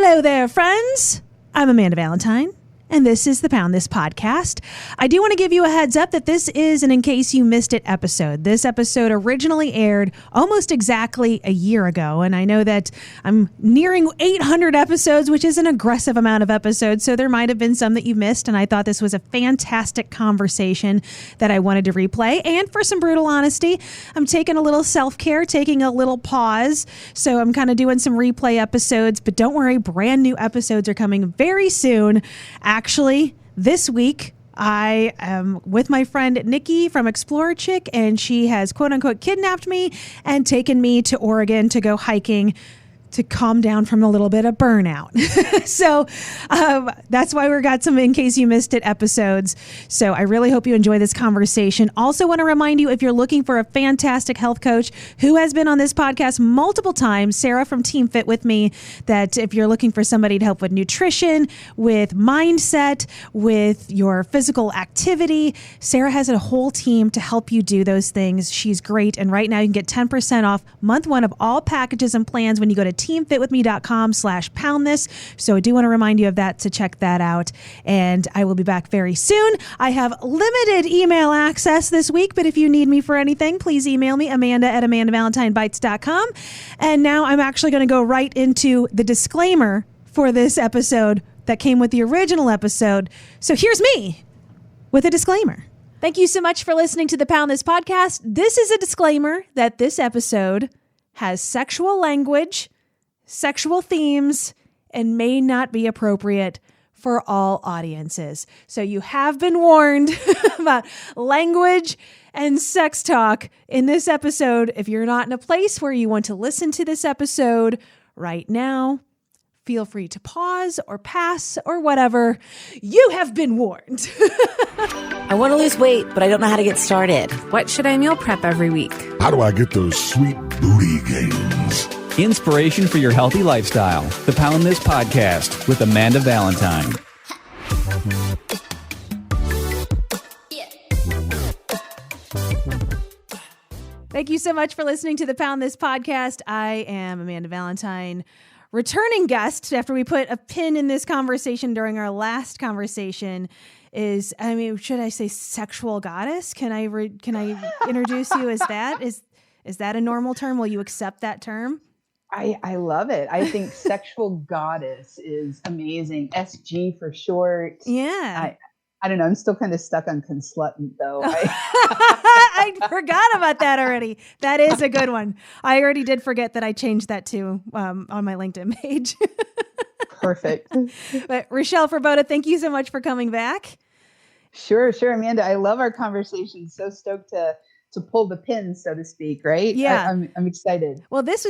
Hello there, friends. I'm Amanda Valentine, and this is the Pound This podcast. I do want to give you a heads up that this is an In Case You Missed It episode. This episode originally aired almost exactly a year ago, and I know that I'm nearing 800 episodes, which is an aggressive amount of episodes, so there might have been some that you missed, and I thought this was a fantastic conversation that I wanted to replay. And for some brutal honesty, I'm taking a little self-care, taking a little pause, so I'm kind of doing some replay episodes, but don't worry, brand new episodes are coming very soon. Actually, this week, I am with my friend Nikki from Explorer Chick, and she has quote unquote kidnapped me and taken me to Oregon to go hiking to calm down from a little bit of burnout. So that's why we got some In Case You Missed It episodes. So I really hope you enjoy this conversation. Also want to remind you, if you're looking for a fantastic health coach who has been on this podcast multiple times, Sarah from Team Fit With Me, that if you're looking for somebody to help with nutrition, with mindset, with your physical activity, Sarah has a whole team to help you do those things. She's great. And right now you can get 10% off month one of all packages and plans when you go to teamfitwithme.com/poundthis. So I do want to remind you of that, to check that out. And I will be back very soon. I have limited email access this week, but if you need me for anything, please email me, amanda@amandavалентиnebites.com. And now I'm actually going to go right into the disclaimer for this episode that came with the original episode. So here's me with a disclaimer. Thank you so much for listening to the Pound This podcast. This is a disclaimer that this episode has sexual language, sexual themes, and may not be appropriate for all audiences. So you have been warned about language and sex talk in this episode. If you're not in a place where you want to listen to this episode right now, feel free to pause or pass or whatever. You have been warned. I want to lose weight, but I don't know how to get started. What should I meal prep every week? How do I get those sweet booty gains? Inspiration for your healthy lifestyle. The Pound This podcast with Amanda Valentine. Thank you so much for listening to the Pound This podcast. I am Amanda Valentine. Returning guest, after we put a pin in this conversation during our last conversation, is, should I say sexual goddess? Can I introduce you as that? Is that a normal term? Will you accept that term? I love it. I think sexual goddess is amazing. SG for short. Yeah. I don't know. I'm still kind of stuck on consluttant though. I forgot about that already. That is a good one. I already did forget that I changed that too on my LinkedIn page. Perfect. But Richelle Frabotta, thank you so much for coming back. Sure, Amanda. I love our conversation. So stoked to pull the pin, so to speak, right? Yeah. I'm excited. Well, this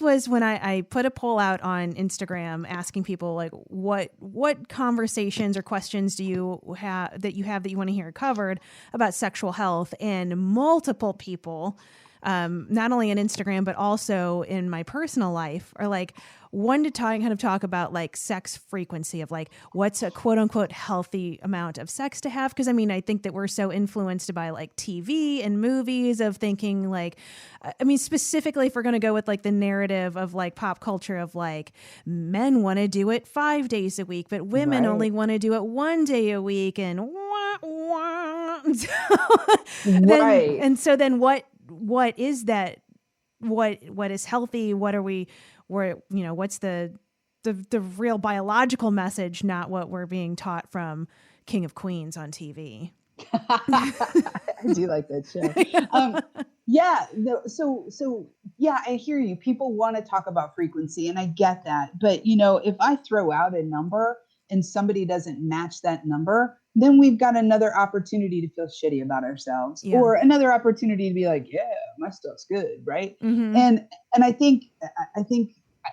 was when I put a poll out on Instagram asking people like what conversations or questions do you have that you want to hear covered about sexual health, and multiple people, not only on Instagram but also in my personal life, are like, one to talk about like sex frequency of like what's a quote unquote healthy amount of sex to have. Cause I think that we're so influenced by like TV and movies of thinking like, specifically if we're going to go with like the narrative of like pop culture of like men want to do it 5 days a week, but women only want to do it 1 day a week. And Right. And so then what is that? What is healthy? What's the real biological message, not what we're being taught from King of Queens on TV. I do like that show. I hear you. People want to talk about frequency, and I get that. But, if I throw out a number and somebody doesn't match that number, then we've got another opportunity to feel shitty about ourselves, or another opportunity to be like, yeah, my stuff's good. Right. Mm-hmm. And I think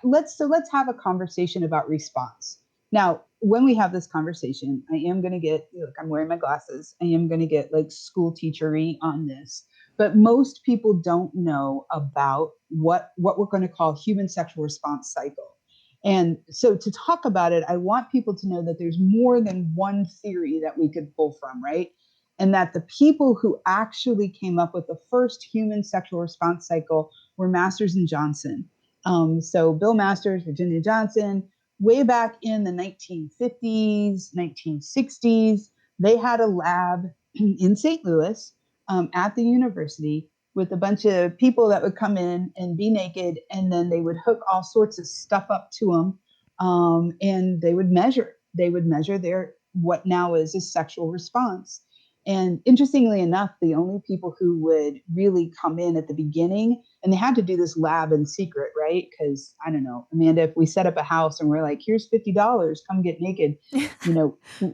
let's have a conversation about response. Now, when we have this conversation, I am going to get, I'm wearing my glasses. I am going to get like school teachery on this, but most people don't know about what we're going to call human sexual response cycle. And so to talk about it, I want people to know that there's more than one theory that we could pull from, right? And that the people who actually came up with the first human sexual response cycle were Masters and Johnson. So Bill Masters, Virginia Johnson, way back in the 1950s, 1960s, they had a lab in St. Louis at the university with a bunch of people that would come in and be naked, and then they would hook all sorts of stuff up to them, and they would measure. They would measure their what now is a sexual response. And interestingly enough, the only people who would really come in at the beginning, and they had to do this lab in secret, right? Because I don't know, Amanda, if we set up a house and we're like, here's $50, come get naked,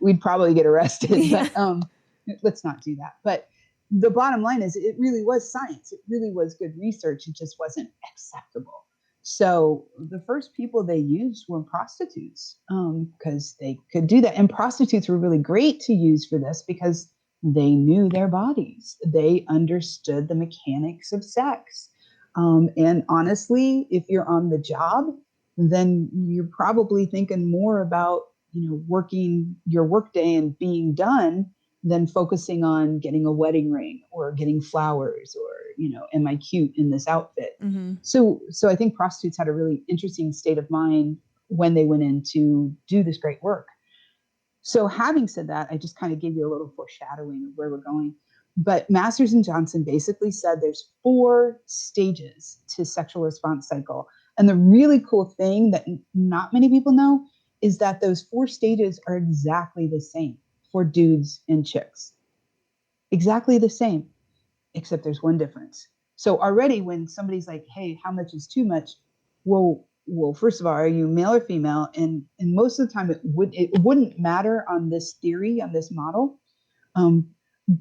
we'd probably get arrested. Yeah. But let's not do that. But the bottom line is it really was science. It really was good research. It just wasn't acceptable. So the first people they used were prostitutes because they could do that. And prostitutes were really great to use for this because they knew their bodies. They understood the mechanics of sex. And honestly, if you're on the job, then you're probably thinking more about, working your workday and being done than focusing on getting a wedding ring or getting flowers or, am I cute in this outfit? Mm-hmm. So I think prostitutes had a really interesting state of mind when they went in to do this great work. So having said that, I just kind of gave you a little foreshadowing of where we're going. But Masters and Johnson basically said there's 4 stages to sexual response cycle. And the really cool thing that not many people know is that those 4 stages are exactly the same for dudes and chicks. Exactly the same, except there's one difference. So already when somebody's like, hey, how much is too much? Well, first of all, are you male or female? And most of the time it wouldn't matter on this theory, on this model.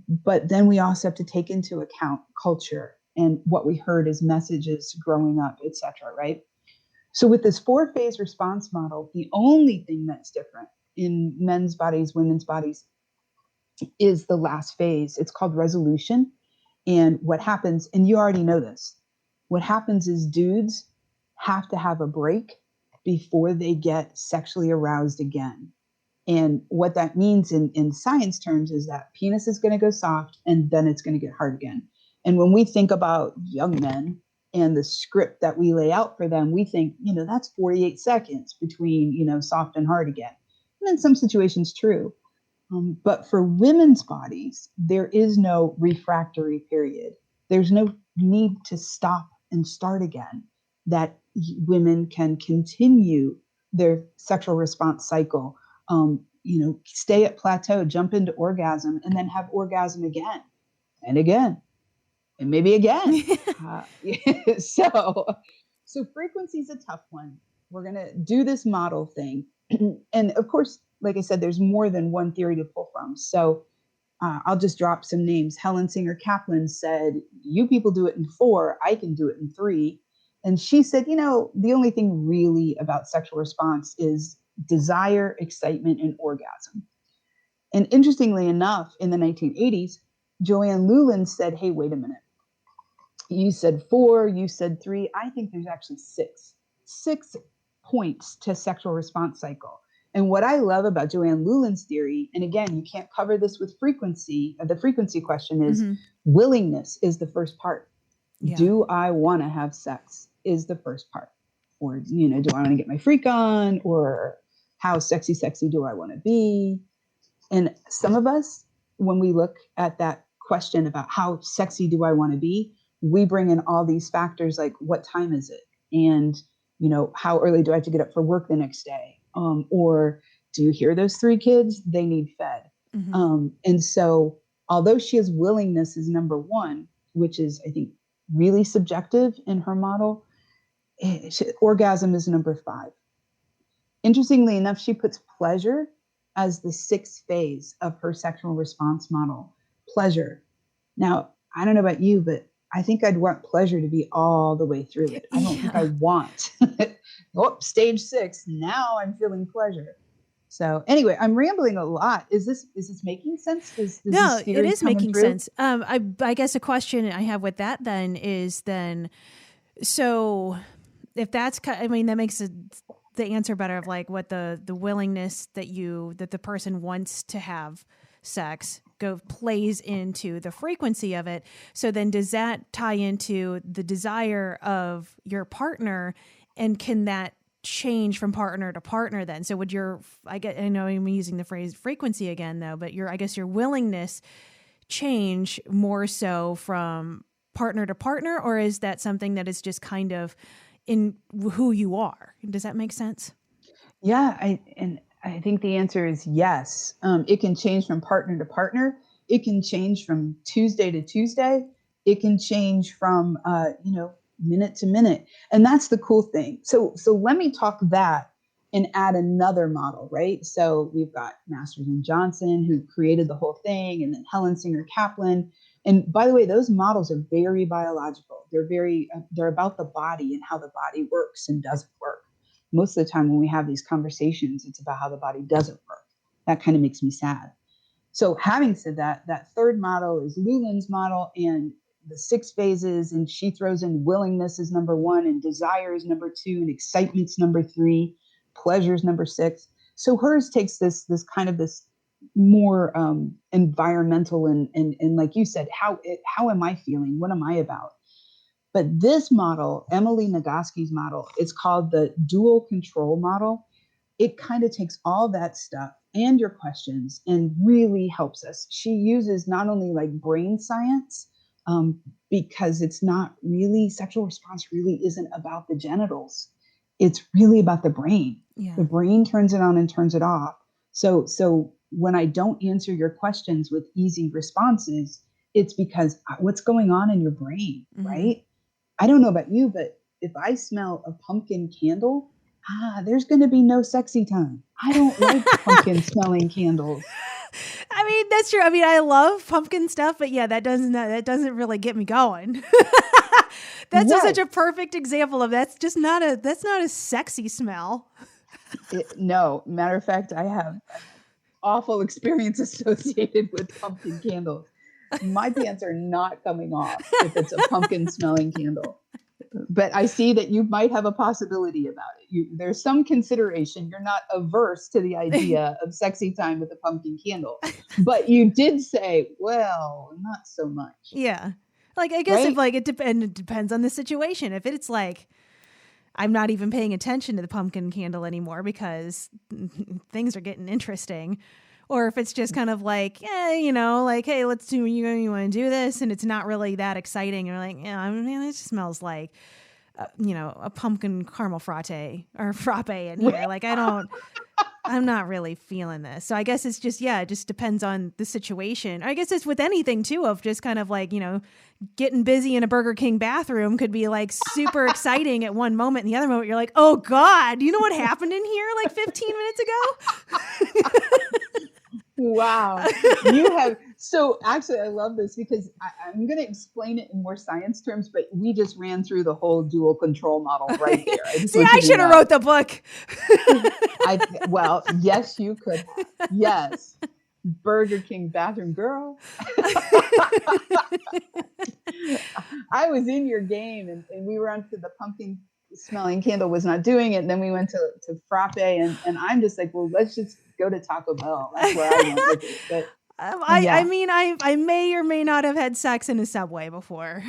But then we also have to take into account culture and what we heard as messages growing up, et cetera, right? So with this 4-phase response model, the only thing that's different in men's bodies, women's bodies, is the last phase. It's called resolution. And what happens, and you already know this, what happens is dudes have to have a break before they get sexually aroused again. And what that means in science terms is that penis is going to go soft and then it's going to get hard again. And when we think about young men and the script that we lay out for them, we think, that's 48 seconds between, soft and hard again. And in some situations, true. But for women's bodies, there is no refractory period. There's no need to stop and start again. That women can continue their sexual response cycle, stay at plateau, jump into orgasm, and then have orgasm again and again, and maybe again. So frequency is a tough one. We're going to do this model thing. And of course, like I said, there's more than one theory to pull from. So I'll just drop some names. Helen Singer Kaplan said, you people do it in 4, I can do it in 3. And she said, the only thing really about sexual response is desire, excitement, and orgasm. And interestingly enough, in the 1980s, Joanne Lulan said, hey, wait a minute. You said 4, you said 3. I think there's actually 6 points to sexual response cycle. And what I love about Joanne Lulan's theory, and again, you can't cover this with frequency. The frequency question is willingness is the first part. Yeah. Do I want to have sex is the first part. Or, do I want to get my freak on? Or how sexy do I want to be? And some of us, when we look at that question about how sexy do I want to be, we bring in all these factors like what time is it? And, how early do I have to get up for work the next day? Or do you hear those 3 kids? They need fed. Mm-hmm. And so although she has willingness as number 1, which is, I think, really subjective in her model, orgasm is number 5. Interestingly enough, she puts pleasure as the 6th phase of her sexual response model. Pleasure. Now, I don't know about you, but I think I'd want pleasure to be all the way through it. I don't think I want. Stage 6. Now I'm feeling pleasure. So anyway, I'm rambling a lot. Is this making sense? No, it is making sense. I guess a question I have with that then is so if that's, that makes the answer better of like what the willingness that the person wants to have sex plays into the frequency of it. So then does that tie into the desire of your partner, and can that change from partner to partner then? So would I know I'm using the phrase frequency again though, but I guess your willingness change more so from partner to partner, or is that something that is just kind of in who you are? Does that make sense? Yeah, I think the answer is yes. It can change from partner to partner. It can change from Tuesday to Tuesday. It can change from minute to minute, and that's the cool thing. So let me talk that and add another model, right? So we've got Masters and Johnson, who created the whole thing, and then Helen Singer Kaplan. And by the way, those models are very biological. They're about the body and how the body works and doesn't work. Most of the time when we have these conversations, it's about how the body doesn't work. That kind of makes me sad. So having said that, that third model is Lulin's model, and the 6 phases, and she throws in willingness is number 1, and desire is number 2, and excitement's number 3, pleasure is number 6. So hers takes this kind of this more environmental and like you said, how am I feeling? What am I about? But this model, Emily Nagoski's model, it's called the dual control model. It kind of takes all that stuff and your questions and really helps us. She uses not only like brain science, because it's not really, sexual response really isn't about the genitals. It's really about the brain. Yeah. The brain turns it on and turns it off. So when I don't answer your questions with easy responses, it's because what's going on in your brain, right? I don't know about you, but if I smell a pumpkin candle, there's going to be no sexy time. I don't like pumpkin smelling candles. I mean, that's true. I mean, I love pumpkin stuff, but yeah, that doesn't really get me going. That's Right. such a perfect example of that's not a sexy smell. No, matter of fact, I have awful experience associated with pumpkin candles. My pants are not coming off if it's a pumpkin smelling candle. But I see that you might have a possibility about it. There's some consideration. You're not averse to the idea of sexy time with a pumpkin candle. But you did say, well, not so much. Yeah. Like, I guess Right? if like it depends on the situation. If it's like, I'm not even paying attention to the pumpkin candle anymore because things are getting interesting. Or if it's just kind of like, like, hey, let's do, you want to do this? And it's not really that exciting. You're like, yeah, I mean, it just smells like, a pumpkin caramel frappe in here. Like, I'm not really feeling this. So I guess it's just, it just depends on the situation. I guess it's with anything too, of just kind of like, getting busy in a Burger King bathroom could be like super exciting at one moment. And the other moment you're like, oh God, you know what happened in here like 15 minutes ago? Wow. You have, so actually I love this because I'm going to explain it in more science terms, but we just ran through the whole dual control model right there. See, I should have wrote the book. Well, yes, you could have. Yes. Burger King bathroom girl. I was in your game and we were onto the pumpkin smelling candle was not doing it. And then we went to frappe and I'm just like, well, let's just go to Taco Bell. That's where I went with it. But I mean, I may or may not have had sex in a Subway before.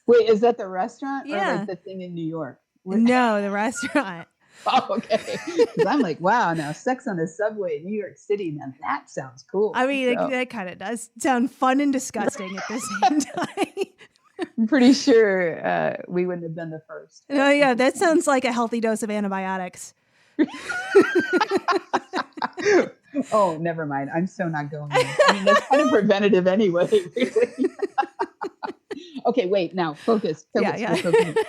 Wait, is that the restaurant or Yeah. like the thing in New York? No, the restaurant. Oh, okay. 'Cause I'm like, wow, now sex on a Subway in New York City. Now that sounds cool. I mean, So, that kind of does sound fun and disgusting at the same time. I'm pretty sure we wouldn't have been the first. Oh, yeah, that sounds like a healthy dose of antibiotics. Oh, never mind. I'm so not going there. I mean, that's kind of preventative anyway. Really. Okay, wait. Now focus. Yeah. Focus.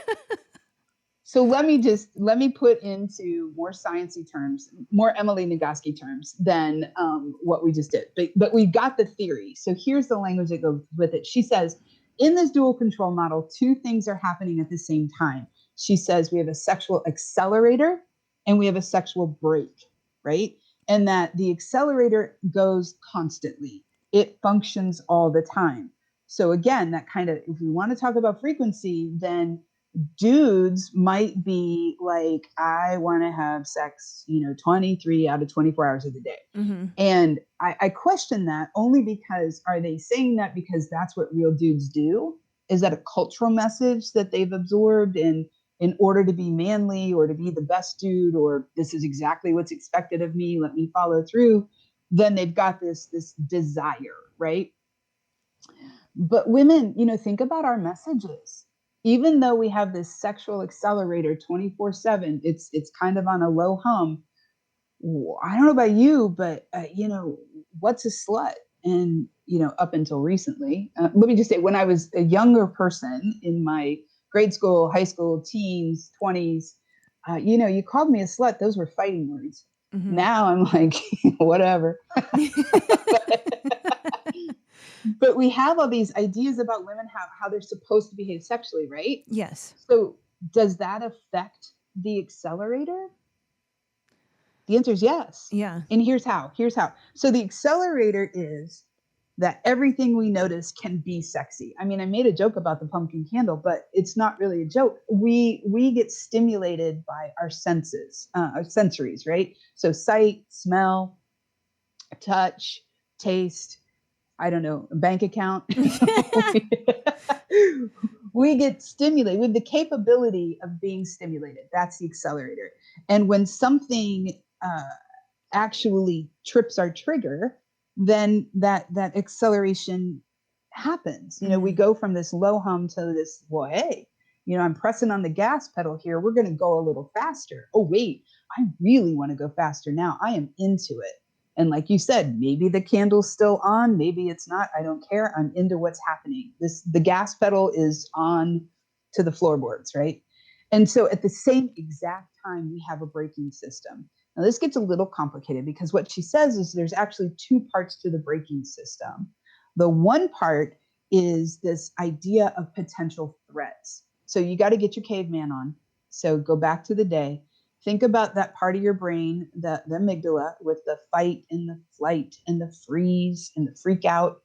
So let me put into more sciencey terms, more Emily Nagoski terms than what we just did. But we got the theory. So here's the language that goes with it. She says, in this dual control model, 2 things are happening at the same time. She says we have a sexual accelerator and we have a sexual brake, right? And that the accelerator goes constantly. It functions all the time. So again, that kind of, if we want to talk about frequency, then dudes might be like, I want to have sex, 23 out of 24 hours of the day. Mm-hmm. And I question that only because, are they saying that because that's what real dudes do? Is that a cultural message that they've absorbed? And in order to be manly or to be the best dude, or this is exactly what's expected of me, let me follow through, then they've got this desire, right? But women, think about our messages. Even though we have this sexual accelerator 24/7, it's kind of on a low hum. I don't know about you, but what's a slut? And up until recently, let me just say, when I was a younger person in my grade school, high school, teens, 20s, you called me a slut. Those were fighting words. Mm-hmm. Now I'm like, whatever. But we have all these ideas about women, how they're supposed to behave sexually, right? Yes. So does that affect the accelerator? The answer is yes. Yeah. And here's how. So the accelerator is that everything we notice can be sexy. I mean, I made a joke about the pumpkin candle, but it's not really a joke. We get stimulated by our senses, our sensories, right? So sight, smell, touch, taste, I don't know, bank account. We get stimulated with the capability of being stimulated. That's the accelerator. And when something actually trips our trigger, then that acceleration happens. We go from this low hum to this, well, hey, I'm pressing on the gas pedal here. We're going to go a little faster. Oh, wait, I really want to go faster now. I am into it. And like you said, maybe the candle's still on, maybe it's not. I don't care. I'm into what's happening. The gas pedal is on to the floorboards, right? And so at the same exact time, we have a braking system. Now, this gets a little complicated because what she says is there's actually two parts to the braking system. The one part is this idea of potential threats. So you got to get your caveman on. So go back to the day. Think about that part of your brain, the amygdala, with the fight and the flight and the freeze and the freak out.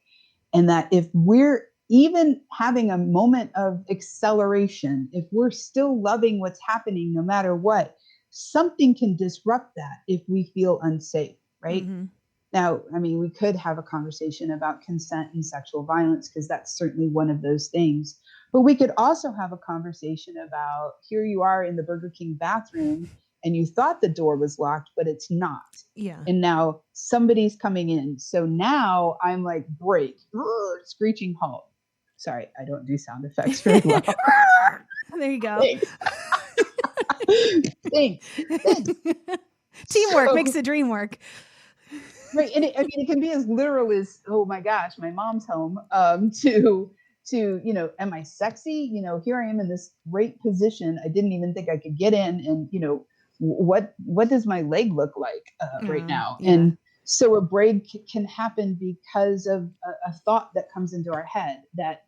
And that if we're even having a moment of acceleration, if we're still loving what's happening, no matter what, something can disrupt that if we feel unsafe, right? Mm-hmm. Now, I mean, we could have a conversation about consent and sexual violence, because that's certainly one of those things. But we could also have a conversation about, here you are in the Burger King bathroom, and you thought the door was locked, but it's not. Yeah. And now somebody's coming in. So now I'm like, break, screeching halt. Sorry, I don't do sound effects very well. There you go. Thanks. Teamwork makes the dream work. Right. And it can be as literal as, oh my gosh, my mom's home, to, am I sexy? Here I am in this great position. I didn't even think I could get in. And, what does my leg look like right now? Yeah. And so a break can happen because of a thought that comes into our head that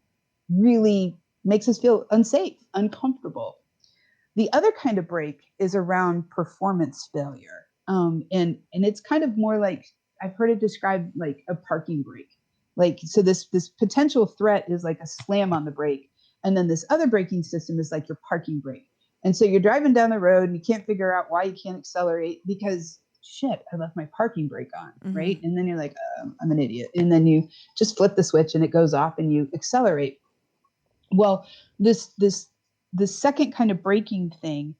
really makes us feel unsafe, uncomfortable. The other kind of break is around performance failure. And it's kind of more like, I've heard it described like a parking brake. Like, so this potential threat is like a slam on the brake. And then this other braking system is like your parking brake. And so you're driving down the road and you can't figure out why you can't accelerate because shit, I left my parking brake on, right? And then you're like, I'm an idiot. And then you just flip the switch and it goes off and you accelerate. Well, the second kind of braking thing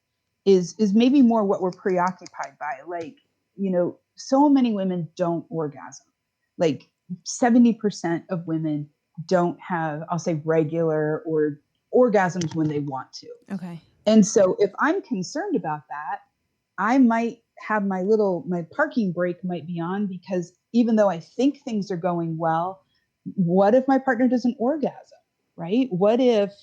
is maybe more what we're preoccupied by. Like, so many women don't orgasm. Like 70% of women don't have, I'll say, regular or orgasms when they want to. Okay. And so if I'm concerned about that, I might have my parking brake might be on, because even though I think things are going well, what if my partner doesn't orgasm, right? What if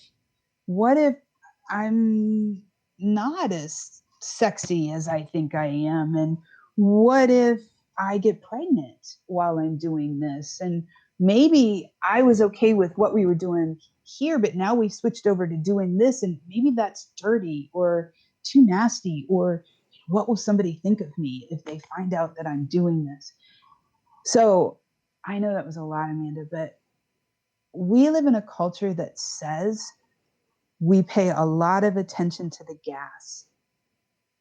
I'm not as sexy as I think I am? And what if I get pregnant while I'm doing this? And maybe I was okay with what we were doing here, but now we switched over to doing this, and maybe that's dirty or too nasty, or what will somebody think of me if they find out that I'm doing this? So I know that was a lot, Amanda, but we live in a culture that says we pay a lot of attention to the gas,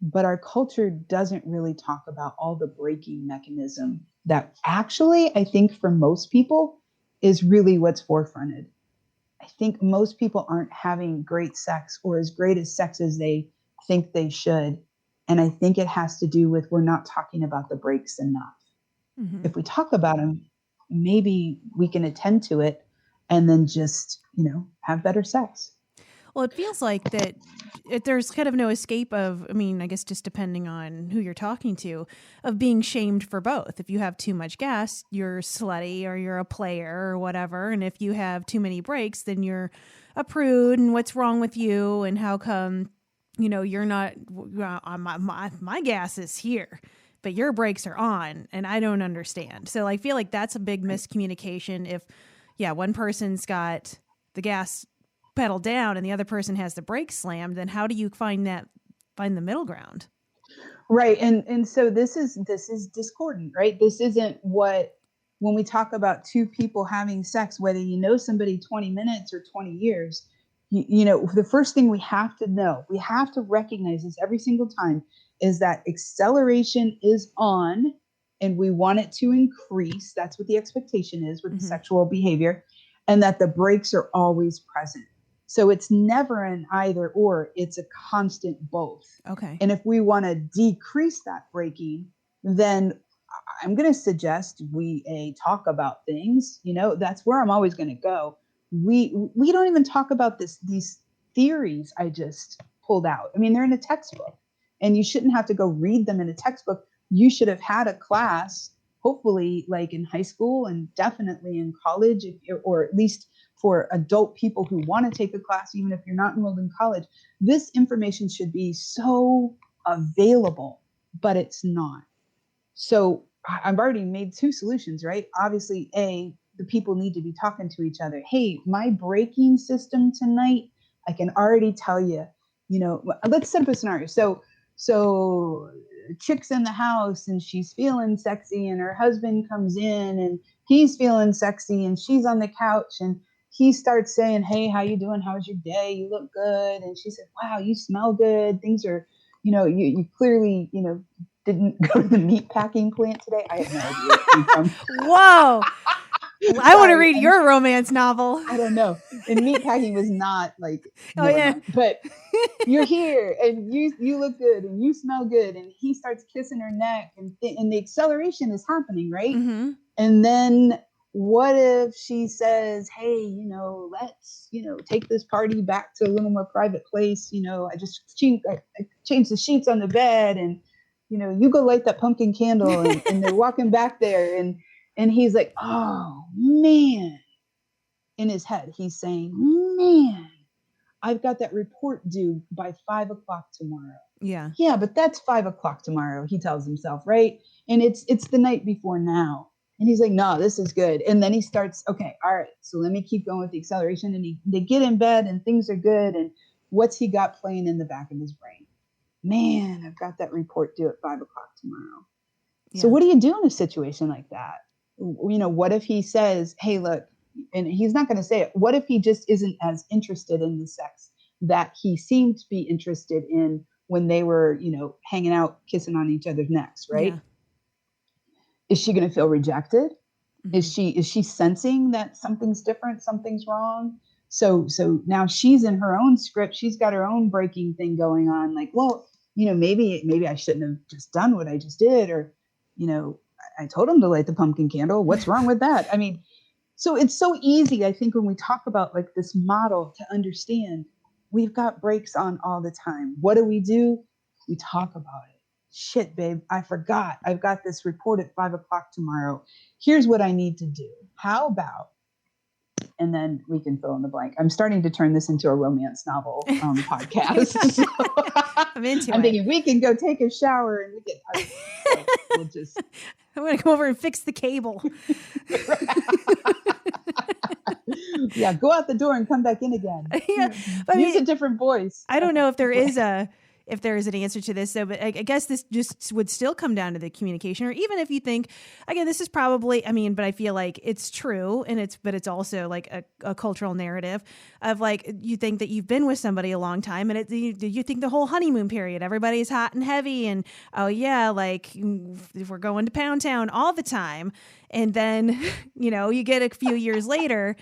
but our culture doesn't really talk about all the braking mechanism that actually, I think for most people, is really what's forefronted. I think most people aren't having great sex or as great as sex as they think they should. And I think it has to do with we're not talking about the breaks enough. Mm-hmm. If we talk about them, maybe we can attend to it and then just, have better sex. Well, it feels like that there's kind of no escape of, I mean, I guess just depending on who you're talking to, of being shamed for both. If you have too much gas, you're slutty or you're a player or whatever. And if you have too many breaks, then you're a prude and what's wrong with you and how come, you're not, my gas is here, but your brakes are on and I don't understand. So I feel like that's a big miscommunication. If, one person's got the gas pedal down and the other person has the brakes slammed, then how do you find the middle ground? Right. And so this is discordant, right? This isn't when we talk about two people having sex, whether somebody 20 minutes or 20 years, the first thing we have to recognize this every single time is that acceleration is on and we want it to increase. That's what the expectation is with Mm-hmm. sexual behavior, and that the brakes are always present. So it's never an either or, it's a constant both. Okay. And if we want to decrease that braking, then I'm going to suggest we talk about things, that's where I'm always going to go. We don't even talk about these theories I just pulled out. I mean, they're in a textbook and you shouldn't have to go read them in a textbook. You should have had a class, hopefully like in high school and definitely in college, or at least for adult people who want to take the class, even if you're not enrolled in college. This information should be so available, but it's not. So I've already made two solutions, right? Obviously, the people need to be talking to each other. Hey, my braking system tonight, I can already tell you, let's set up a scenario. So chick's in the house and she's feeling sexy and her husband comes in and he's feeling sexy and she's on the couch and he starts saying, hey, how you doing? How's your day? You look good. And she said, wow, you smell good. Things are, you clearly, didn't go to the meat packing plant today. I have no idea where it came from. Whoa. I want to read your romance novel. I don't know. And meat packing was not like, oh yeah, but you're here and you look good and you smell good. And he starts kissing her neck and the acceleration is happening, right? Mm-hmm. And then what if she says, hey, let's, take this party back to a little more private place. I just changed the sheets on the bed and, you go light that pumpkin candle and they're walking back there and he's like, oh man, in his head, he's saying, man, I've got that report due by 5 o'clock tomorrow. Yeah. Yeah, but that's 5 o'clock tomorrow, he tells himself, right? And it's the night before now. And he's like, no, this is good. And then he starts, okay, all right, so let me keep going with the acceleration. And they get in bed and things are good. And what's he got playing in the back of his brain? Man, I've got that report due at 5 o'clock tomorrow. Yeah. So what do you do in a situation like that? What if he says, hey, look, and he's not going to say it. What if he just isn't as interested in the sex that he seemed to be interested in when they were, hanging out, kissing on each other's necks, right? Yeah. Is she going to feel rejected? Mm-hmm. Is she sensing that something's different, something's wrong? So now she's in her own script. She's got her own breaking thing going on. Like, well, maybe I shouldn't have just done what I just did, or, I told him to light the pumpkin candle. What's wrong with that? I mean, so it's so easy, I think, when we talk about like this model to understand we've got brakes on all the time. What do? We talk about it. Shit, babe, I forgot. I've got this report at 5 o'clock tomorrow. Here's what I need to do. How about? And then we can fill in the blank. I'm starting to turn this into a romance novel podcast. So I'm into I'm thinking we can go take a shower and we'll just. I'm going to come over and fix the cable. Yeah, go out the door and come back in again. Yeah, use a different voice. I don't know if there is an answer to this, though, but I guess this just would still come down to the communication, or even if you think, again, this is probably, but I feel like it's true, and it's also like a cultural narrative of like, you think that you've been with somebody a long time, and you think the whole honeymoon period, everybody's hot and heavy, and oh yeah, like we're going to Pound Town all the time, and then, you get a few years later,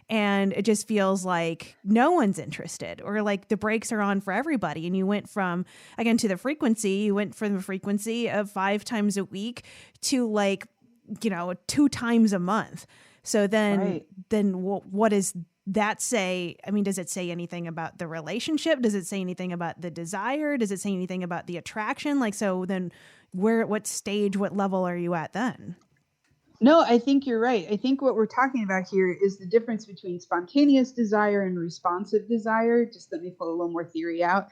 And it just feels like no one's interested, or like the brakes are on for everybody. And you went from, again, to the frequency, you went from the frequency of 5 times a week to like, 2 times a month. So then what does that say? I mean, does it say anything about the relationship? Does it say anything about the desire? Does it say anything about the attraction? Like, so then what stage, what level are you at then? No, I think you're right. I think what we're talking about here is the difference between spontaneous desire and responsive desire. Just let me pull a little more theory out.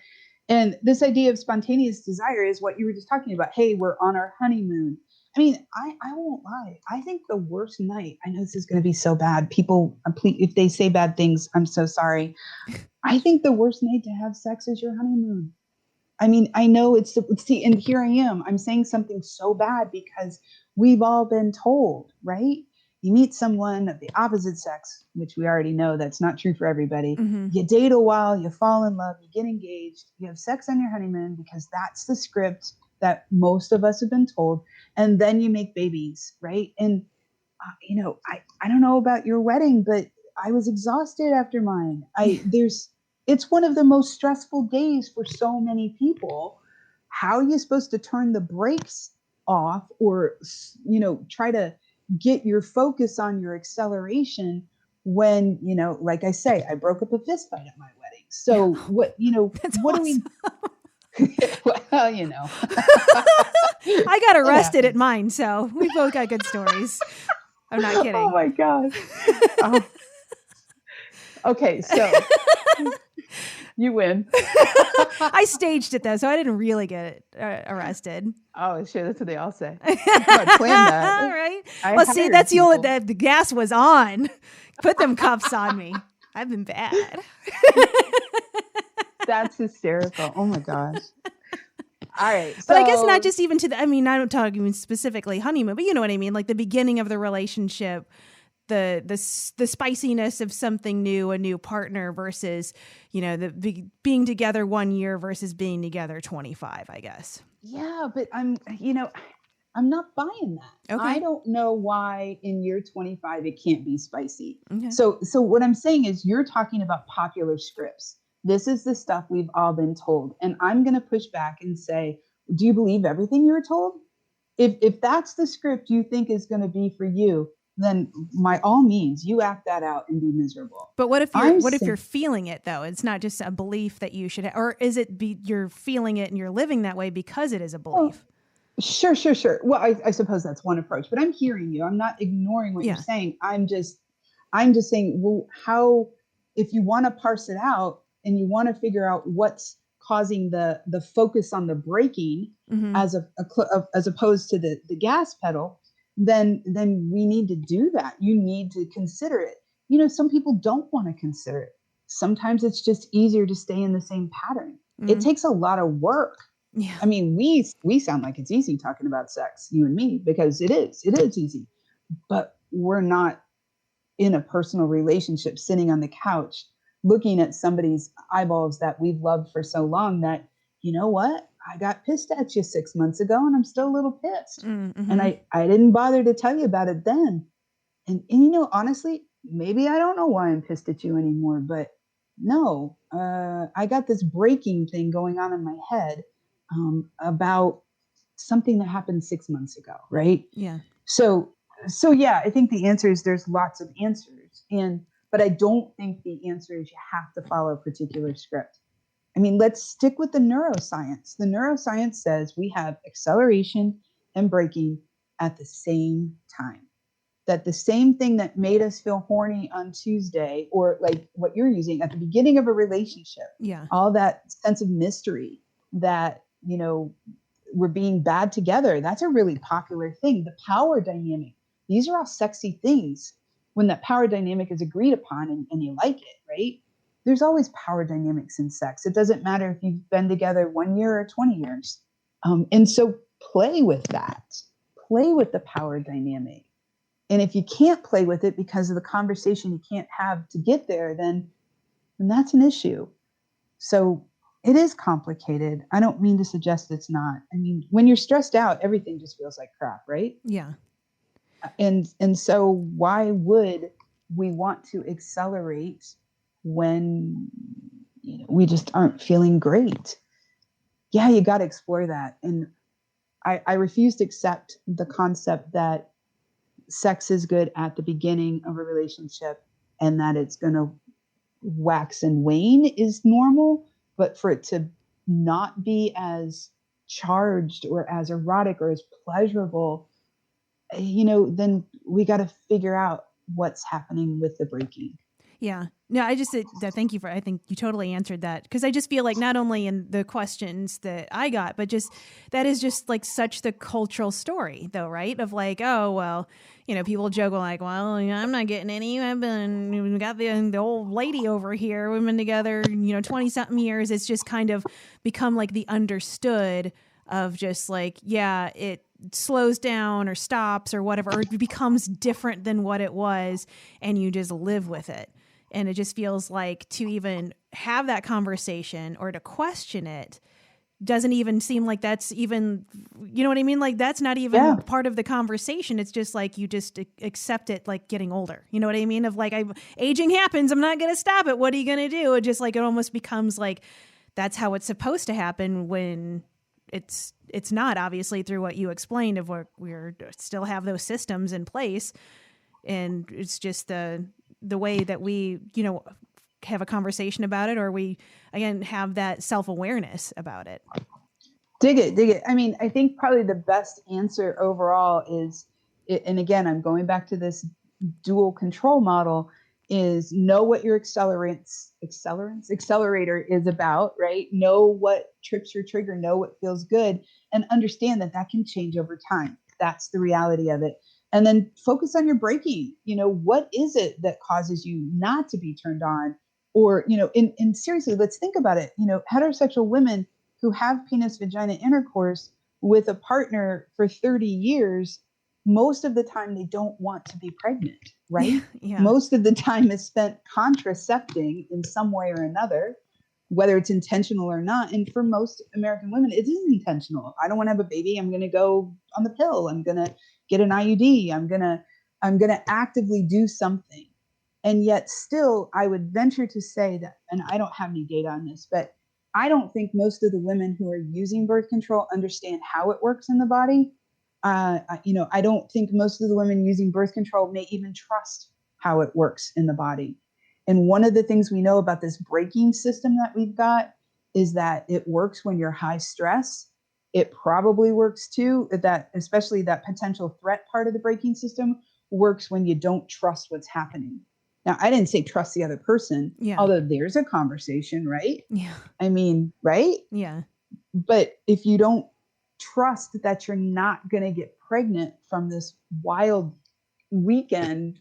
And this idea of spontaneous desire is what you were just talking about. Hey, we're on our honeymoon. I mean, I won't lie. I think the worst night, I know this is going to be so bad. People, if they say bad things, I'm so sorry. I think the worst night to have sex is your honeymoon. I mean, I know see, and here I am. I'm saying something so bad because we've all been told, right? You meet someone of the opposite sex, which we already know that's not true for everybody. Mm-hmm. You date a while, you fall in love, you get engaged, you have sex on your honeymoon because that's the script that most of us have been told. And then you make babies, right? And, I don't know about your wedding, but I was exhausted after mine. It's one of the most stressful days for so many people. How are you supposed to turn the brakes off or, try to get your focus on your acceleration when, like I say, I broke up a fist fight at my wedding. So what, That's what awesome. do we, well, I got arrested at mine, so we both got good stories. I'm not kidding. Oh my gosh. Oh. Okay, so you win. I staged it though, so I didn't really get arrested. Oh, shit, that's what they all say. I planned that. All right. Well, see, that's the gas was on. Put them cuffs on me. I've been bad. That's hysterical. Oh my gosh. All right. But I guess not just even I don't talk even specifically honeymoon, but you know what I mean? Like the beginning of the relationship, the spiciness of something new, a new partner versus, being together 1 year versus being together 25, I guess. Yeah, but I'm not buying that. Okay. I don't know why in year 25 it can't be spicy. Okay. So what I'm saying is you're talking about popular scripts. This is the stuff we've all been told. And I'm going to push back and say, do you believe everything you were told? If that's the script you think is going to be for you, then by all means, you act that out and be miserable. But what if you're feeling it though? It's not just a belief that you should, or is it you're feeling it and you're living that way because it is a belief? Sure. Well, I suppose that's one approach, but I'm hearing you. I'm not ignoring what you're saying. I'm just saying, well, how, if you want to parse it out and you want to figure out what's causing the focus on the braking as opposed to the gas pedal, then we need to do that. You need to consider it. Some people don't want to consider it. Sometimes it's just easier to stay in the same pattern. It takes a lot of work. Yeah. I mean, we sound like it's easy talking about sex, you and me, because it is easy, but we're not in a personal relationship sitting on the couch looking at somebody's eyeballs that we've loved for so long that, you know what? I got pissed at you 6 months ago and I'm still a little pissed. Mm-hmm. And I didn't bother to tell you about it then. And honestly, maybe I don't know why I'm pissed at you anymore, but no, I got this breaking thing going on in my head about something that happened 6 months ago. Right. Yeah. So yeah, I think the answer is there's lots of answers, but I don't think the answer is you have to follow a particular script. I mean, let's stick with the neuroscience. The neuroscience says we have acceleration and braking at the same time. That the same thing that made us feel horny on Tuesday, or like what you're using at the beginning of a relationship, all that sense of mystery that, we're being bad together. That's a really popular thing. The power dynamic. These are all sexy things when that power dynamic is agreed upon and you like it, right? There's always power dynamics in sex. It doesn't matter if you've been together 1 year or 20 years. And so play with that. Play with the power dynamic. And if you can't play with it because of the conversation you can't have to get there, then that's an issue. So it is complicated. I don't mean to suggest it's not. I mean, when you're stressed out, everything just feels like crap, right? Yeah. And so why would we want to accelerate when we just aren't feeling great. Yeah, you got to explore that. And I refuse to accept the concept that sex is good at the beginning of a relationship and that it's going to wax and wane is normal, but for it to not be as charged or as erotic or as pleasurable, then we got to figure out what's happening with the breaking. Yeah. No, thank you I think you totally answered that, because I just feel like not only in the questions that I got, but just that is just like such the cultural story though, right? Of like, oh, well, people joke like, well, I'm not getting any. We got the old lady over here. We've been together, 20 something years. It's just kind of become like the understood of just like, yeah, it slows down or stops or whatever, or it becomes different than what it was, and you just live with it. And it just feels like to even have that conversation or to question it doesn't even seem like that's even, you know what I mean? Like that's not even part of the conversation. It's just like you just accept it, like getting older. You know what I mean? Of like, aging happens. I'm not going to stop it. What are you going to do? It just like, it almost becomes like that's how it's supposed to happen, when it's not, obviously, through what you explained of what we're still have those systems in place. And it's just the way that we, have a conversation about it, or we, again, have that self-awareness about it. Dig it. I mean, I think probably the best answer overall is, and again, I'm going back to this dual control model, is know what your accelerator is about, right? Know what trips your trigger, know what feels good, and understand that can change over time. That's the reality of it. And then focus on your breaking. What is it that causes you not to be turned on? Or, and seriously, let's think about it. Heterosexual women who have penis vagina intercourse with a partner for 30 years, most of the time they don't want to be pregnant, right? Yeah. Most of the time is spent contracepting in some way or another, whether it's intentional or not. And for most American women, it is intentional. I don't want to have a baby. I'm going to go on the pill. I'm going to get an IUD. I'm going to actively do something. And yet still, I would venture to say that, and I don't have any data on this, but I don't think most of the women who are using birth control understand how it works in the body. I don't think most of the women using birth control may even trust how it works in the body. And one of the things we know about this braking system that we've got is that it works when you're high stress. It probably works too, that especially that potential threat part of the braking system works when you don't trust what's happening. Now, I didn't say trust the other person, although there's a conversation, right? Yeah. I mean, right? Yeah. But if you don't trust that you're not going to get pregnant from this wild weekend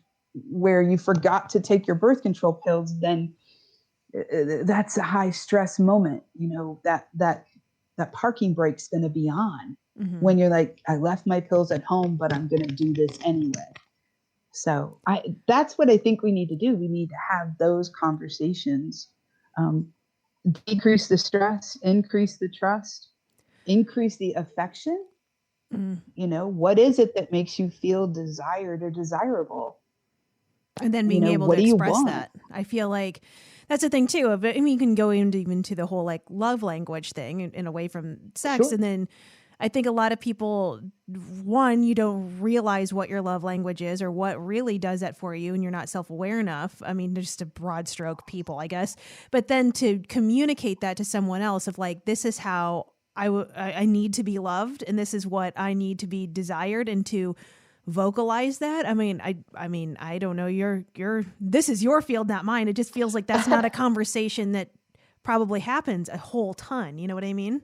where you forgot to take your birth control pills, then that's a high stress moment. That parking brake's going to be on when you're like, I left my pills at home, but I'm going to do this anyway. So that's what I think we need to do. We need to have those conversations, decrease the stress, increase the trust, increase the affection. What is it that makes you feel desired or desirable? And then being able to express that. I feel like that's a thing too. You can go into the whole like love language thing and away from sex. Sure. And then I think a lot of people, one, you don't realize what your love language is or what really does that for you, and you're not self-aware enough. I mean, just a broad stroke people, I guess. But then to communicate that to someone else of like, this is how I need to be loved, and this is what I need to be desired, and to vocalize that. I mean, I don't know. This is your field, not mine. It just feels like that's not a conversation that probably happens a whole ton. You know what I mean?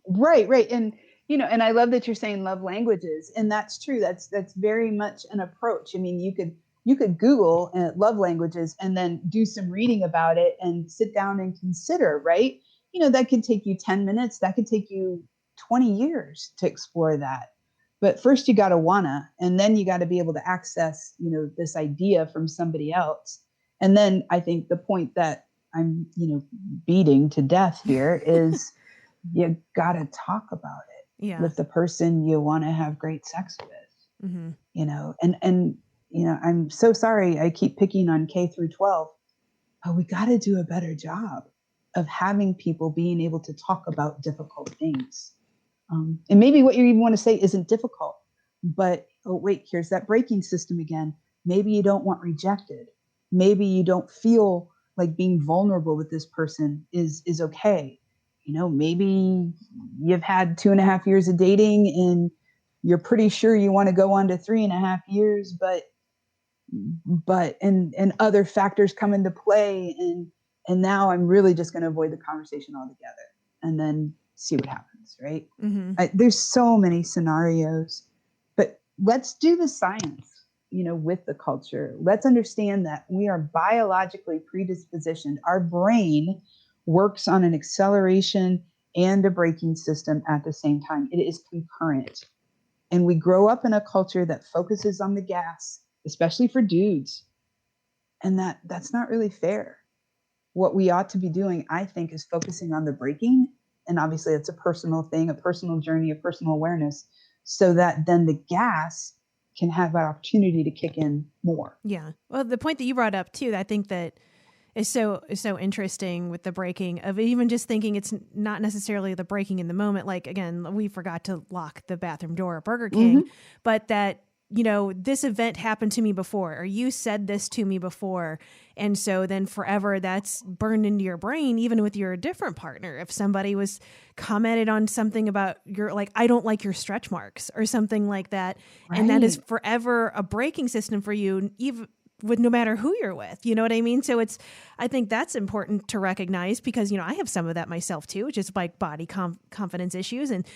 Right. And, and I love that you're saying love languages, and that's true. That's very much an approach. I mean, you could Google love languages and then do some reading about it and sit down and consider, right? That could take you 10 minutes. That could take you 20 years to explore that. But first you got to wanna, and then you got to be able to access, this idea from somebody else. And then I think the point that I'm, beating to death here is you got to talk about it with the person you want to have great sex with, and I'm so sorry I keep picking on K through 12, but we got to do a better job of having people being able to talk about difficult things. And maybe what you even want to say isn't difficult, but, oh, wait, here's that braking system again. Maybe you don't want rejected. Maybe you don't feel like being vulnerable with this person is okay. Maybe you've had 2.5 years of dating and you're pretty sure you want to go on to 3.5 years, but other factors come into play. And now I'm really just going to avoid the conversation altogether and then see what happens. Right. Mm-hmm. There's so many scenarios, but let's do the science, with the culture. Let's understand that we are biologically predispositioned. Our brain works on an acceleration and a braking system at the same time. It is concurrent. And we grow up in a culture that focuses on the gas, especially for dudes. And that's not really fair. What we ought to be doing, I think, is focusing on the braking. And obviously it's a personal thing, a personal journey, a personal awareness, so that then the gas can have that opportunity to kick in more. Yeah. Well, the point that you brought up too, I think that is so interesting with the braking, of even just thinking it's not necessarily the braking in the moment. Like, again, we forgot to lock the bathroom door at Burger King, but that, this event happened to me before, or you said this to me before. And so then forever that's burned into your brain, even with your different partner. If somebody was commented on something about I don't like your stretch marks or something like that. Right. And that is forever a braking system for you, even with no matter who you're with, you know what I mean? So I think that's important to recognize, because, I have some of that myself too, just like body confidence issues and,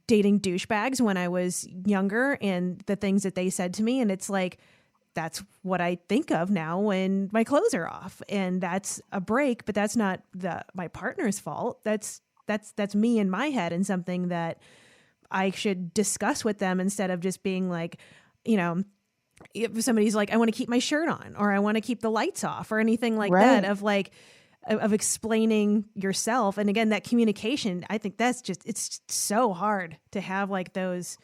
dating douchebags when I was younger and the things that they said to me. And it's like, that's what I think of now when my clothes are off, and that's a break, but that's not my partner's fault. That's me in my head, and something that I should discuss with them, instead of just being like, if somebody's like, I want to keep my shirt on, or I want to keep the lights off, or anything like that, of explaining yourself. And again, that communication, I think it's so hard to have like those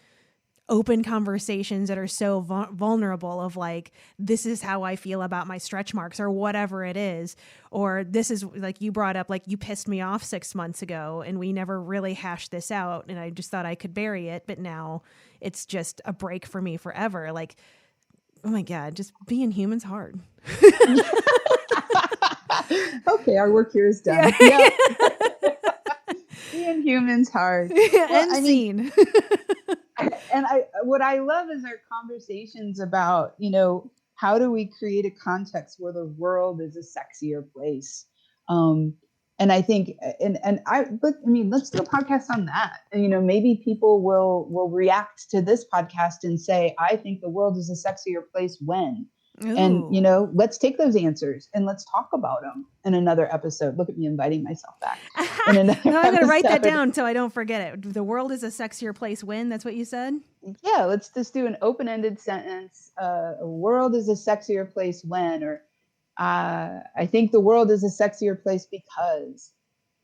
open conversations that are so vulnerable, of like, this is how I feel about my stretch marks, or whatever it is. Or this is, like you brought up, like, you pissed me off 6 months ago and we never really hashed this out, and I just thought I could bury it, but now it's just a break for me forever. Like, oh my God, just being human's hard. Okay, our work here is done. Yeah. Being human's hard. End scene. And what I love is our conversations about, how do we create a context where the world is a sexier place? And I think, let's do a podcast on that. And, maybe people will react to this podcast and say, I think the world is a sexier place when. Ooh. And, let's take those answers and let's talk about them in another episode. Look at me inviting myself back. No, I'm going to write that down so I don't forget it. The world is a sexier place when? That's what you said? Yeah, let's just do an open-ended sentence. A world is a sexier place when, or I think the world is a sexier place because.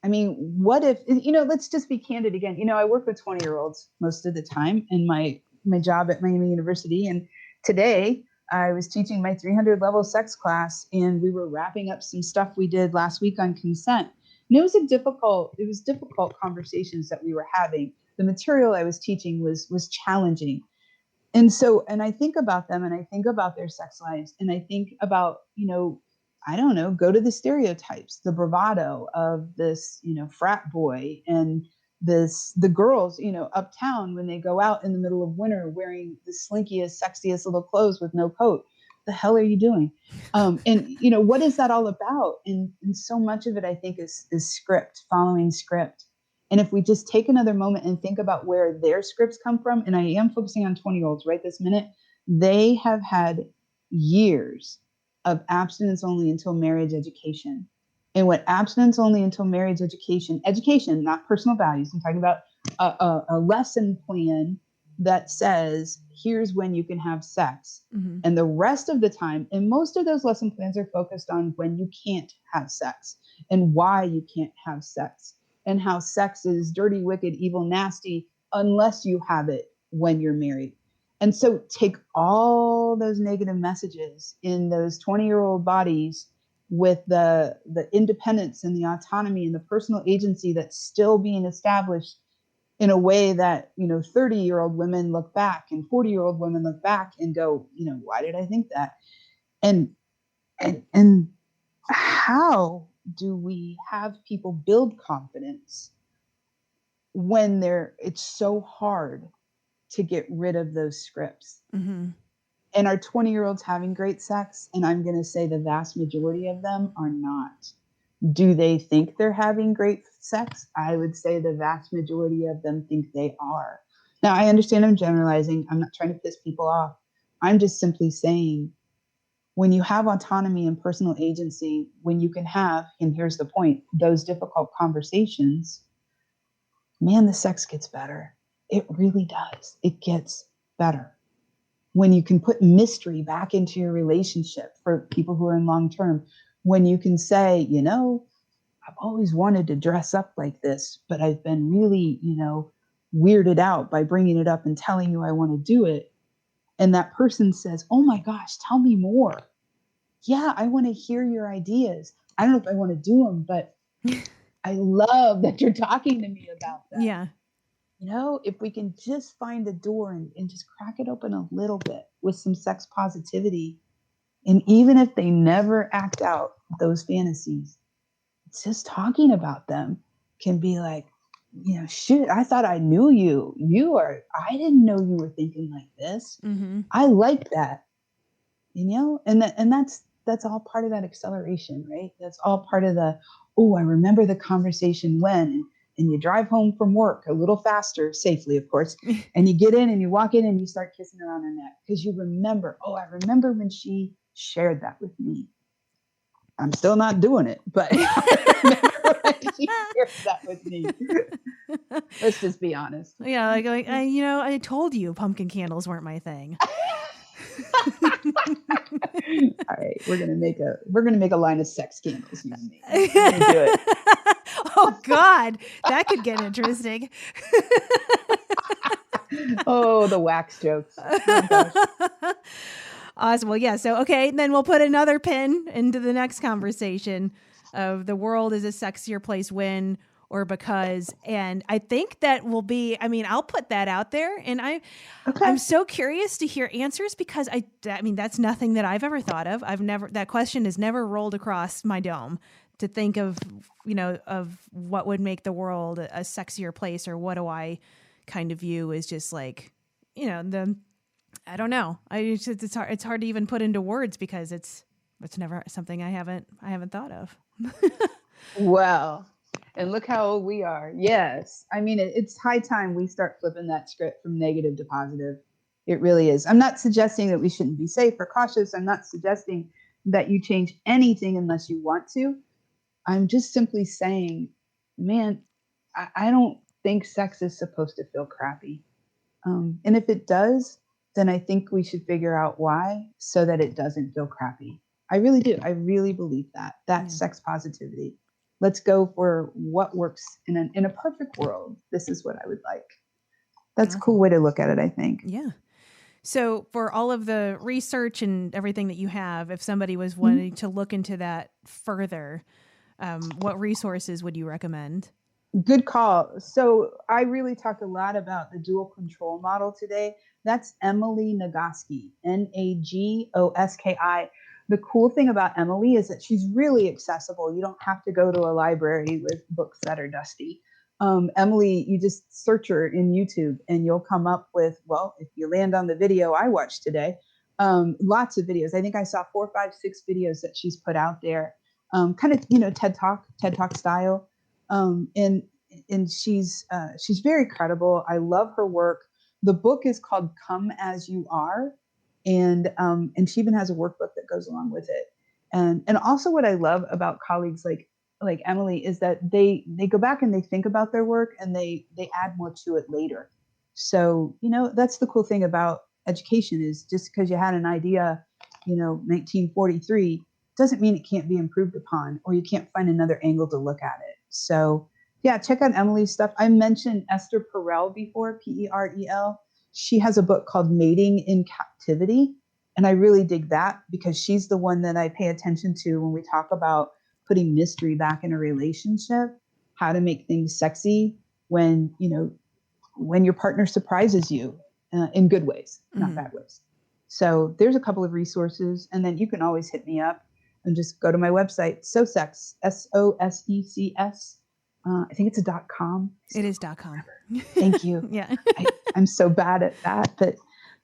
I mean, what if, let's just be candid again. I work with 20-year-olds most of the time in my job at Miami University. And today I was teaching my 300 level sex class, and we were wrapping up some stuff we did last week on consent. And it was difficult conversations that we were having. The material I was teaching was challenging. And I think about them, and I think about their sex lives, and I think about, I don't know, go to the stereotypes, the bravado of this, frat boy, and the girls, uptown when they go out in the middle of winter wearing the slinkiest, sexiest little clothes with no coat. The hell are you doing? And what is that all about? And so much of it, I think, is script, following script. And if we just take another moment and think about where their scripts come from, and I am focusing on 20-year-olds right this minute, they have had years of abstinence only until marriage education. And what abstinence only until marriage education, not personal values. I'm talking about a lesson plan that says, here's when you can have sex. Mm-hmm. And the rest of the time, and most of those lesson plans are focused on when you can't have sex and why you can't have sex, and how sex is dirty, wicked, evil, nasty, unless you have it when you're married. And so take all those negative messages in those 20-year-old bodies with the independence and the autonomy and the personal agency that's still being established in a way that, 30-year-old women look back and 40-year-old women look back and go, why did I think that? And how do we have people build confidence when it's so hard to get rid of those scripts? Mm-hmm. And are 20-year-olds having great sex? And I'm going to say the vast majority of them are not. Do they think they're having great sex? I would say the vast majority of them think they are. Now, I understand I'm generalizing. I'm not trying to piss people off. I'm just simply saying, when you have autonomy and personal agency, when you can have, and here's the point, those difficult conversations, man, the sex gets better. It really does. It gets better. When you can put mystery back into your relationship for people who are in long term, when you can say, I've always wanted to dress up like this, but I've been really, weirded out by bringing it up and telling you I want to do it. And that person says, oh my gosh, tell me more. Yeah, I want to hear your ideas. I don't know if I want to do them, but I love that you're talking to me about that. Yeah. If we can just find a door and just crack it open a little bit with some sex positivity, and even if they never act out those fantasies, just talking about them can be like, shoot, I thought I knew you. I didn't know you were thinking like this. Mm-hmm. I like that, and that's all part of that acceleration, right? That's all part of I remember the conversation when, and you drive home from work a little faster, safely, of course, and you get in and you walk in and you start kissing her on her neck because you remember, I remember when she shared that with me. I'm still not doing it, but I remember when she shared that with me. Let's just be honest. Yeah, I told you pumpkin candles weren't my thing. All right, we're gonna make a line of sex candles, you and me. We're gonna do it. Oh God, that could get interesting. Oh, the wax jokes. Oh, gosh. Awesome. Well, yeah. So, okay, then we'll put another pin into the next conversation of the world is a sexier place when or because. And I think that will be, I'll put that out there. And I'm so curious to hear answers because that's nothing that I've ever thought of. That question has never rolled across my dome to think of, of what would make the world a sexier place, or what do I kind of view as just like, I don't know. It's hard to even put into words because it's never something I haven't thought of. Well, and look how old we are. Yes. It's high time we start flipping that script from negative to positive. It really is. I'm not suggesting that we shouldn't be safe or cautious. I'm not suggesting that you change anything unless you want to. I'm just simply saying, man, I don't think sex is supposed to feel crappy. And if it does, then I think we should figure out why so that it doesn't feel crappy. I really do. I really believe that's sex positivity. Let's go for what works in a perfect world. This is what I would like. That's a cool way to look at it, I think. Yeah. So for all of the research and everything that you have, if somebody was wanting to look into that further, what resources would you recommend? Good call. So I really talked a lot about the dual control model today. That's Emily Nagoski, Nagoski. The cool thing about Emily is that she's really accessible. You don't have to go to a library with books that are dusty. Emily, you just search her in YouTube and you'll come up with, well, if you land on the video I watched today, lots of videos. I think I saw 4, 5, 6 videos that she's put out there, kind of, TED Talk style. And she's very credible. I love her work. The book is called Come As You Are. And she even has a workbook that goes along with it. And also what I love about colleagues like Emily is that they go back and they think about their work and they add more to it later. So, that's the cool thing about education is just because you had an idea, 1943 doesn't mean it can't be improved upon or you can't find another angle to look at it. So yeah, check out Emily's stuff. I mentioned Esther Perel before, Perel. she has a book called Mating in Captivity. And I really dig that because she's the one that I pay attention to when we talk about putting mystery back in a relationship, how to make things sexy when, when your partner surprises you in good ways, not bad ways. So there's a couple of resources, and then you can always hit me up and just go to my website, SOSEX, SOSECS. I think it's a .com. It is .com. Thank you. Yeah. I'm so bad at that, but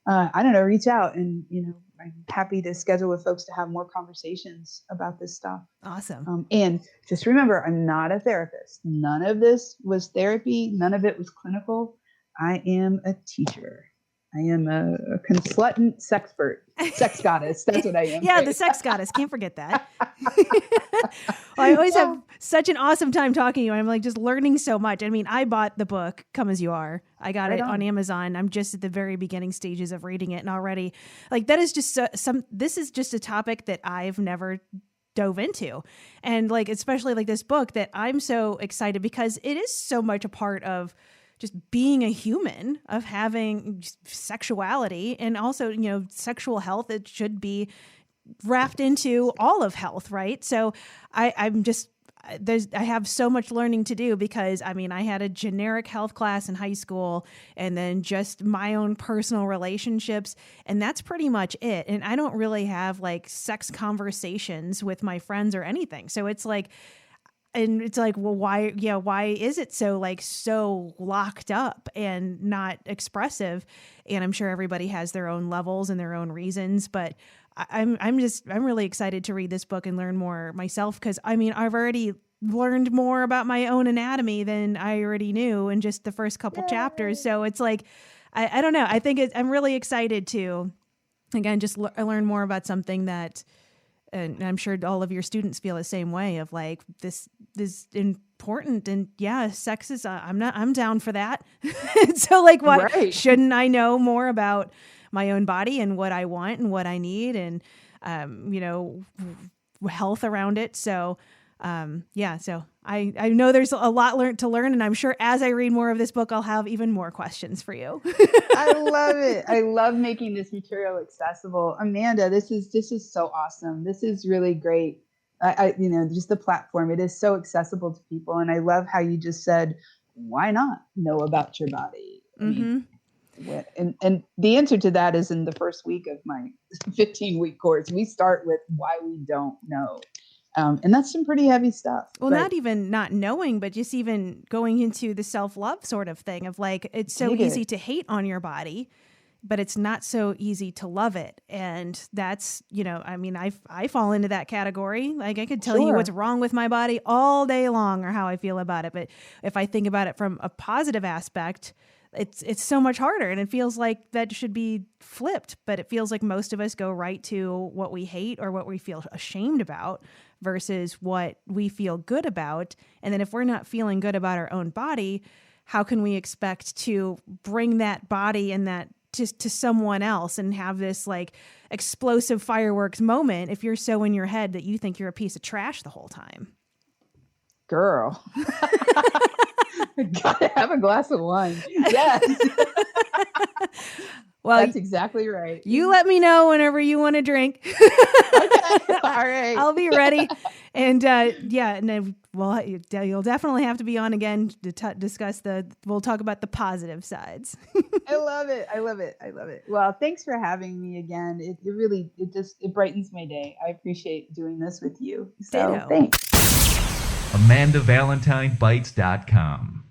I don't know, reach out and, I'm happy to schedule with folks to have more conversations about this stuff. Awesome. And just remember, I'm not a therapist. None of this was therapy. None of it was clinical. I am a teacher. I am a consultant sex goddess. That's what I am. Yeah, the sex goddess. Can't forget that. Well, I always have such an awesome time talking to you. I'm like just learning so much. I mean, I bought the book, Come As You Are. I got it on Amazon. I'm just at the very beginning stages of reading it. And already, like, that is just this is just a topic that I've never dove into. And like, especially like this book that I'm so excited because it is so much a part of just being a human, of having sexuality, and also, sexual health. It should be wrapped into all of health, right? So I have so much learning to do because I had a generic health class in high school and then just my own personal relationships. And that's pretty much it. And I don't really have like sex conversations with my friends or anything. So it's like, well, why is it so locked up and not expressive? And I'm sure everybody has their own levels and their own reasons, but I'm really excited to read this book and learn more myself. Cause I've already learned more about my own anatomy than I already knew in just the first couple chapters. So it's like, I don't know. I think I'm really excited to, again, just learn more about something that, and I'm sure all of your students feel the same way of like, this is important. And yeah, sex is, I'm down for that. So like, why shouldn't I know more about my own body and what I want and what I need and, health around it. So, so I know there's a lot to learn. And I'm sure as I read more of this book, I'll have even more questions for you. I love it. I love making this material accessible. Amanda, this is so awesome. This is really great. Just the platform, it is so accessible to people. And I love how you just said, why not know about your body? And the answer to that is in the first week of my 15-week course. We start with why we don't know. And that's some pretty heavy stuff. Well, not even not knowing, but just even going into the self-love sort of thing of like, it's so easy to hate on your body, but it's not so easy to love it. And that's, I fall into that category. Like I could tell you what's wrong with my body all day long or how I feel about it. But if I think about it from a positive aspect, it's so much harder. And it feels like that should be flipped, but it feels like most of us go right to what we hate or what we feel ashamed about versus what we feel good about. And then if we're not feeling good about our own body, how can we expect to bring that body and that just to someone else and have this like explosive fireworks moment if you're so in your head that you think you're a piece of trash the whole time? Girl. Gotta have a glass of wine. Yes. Well, that's exactly right. You let me know whenever you want to drink. Okay. All right. I'll be ready. And and then, you'll definitely have to be on again to discuss we'll talk about the positive sides. I love it. I love it. I love it. Well, thanks for having me again. It really brightens my day. I appreciate doing this with you. So thanks. AmandaValentineBites.com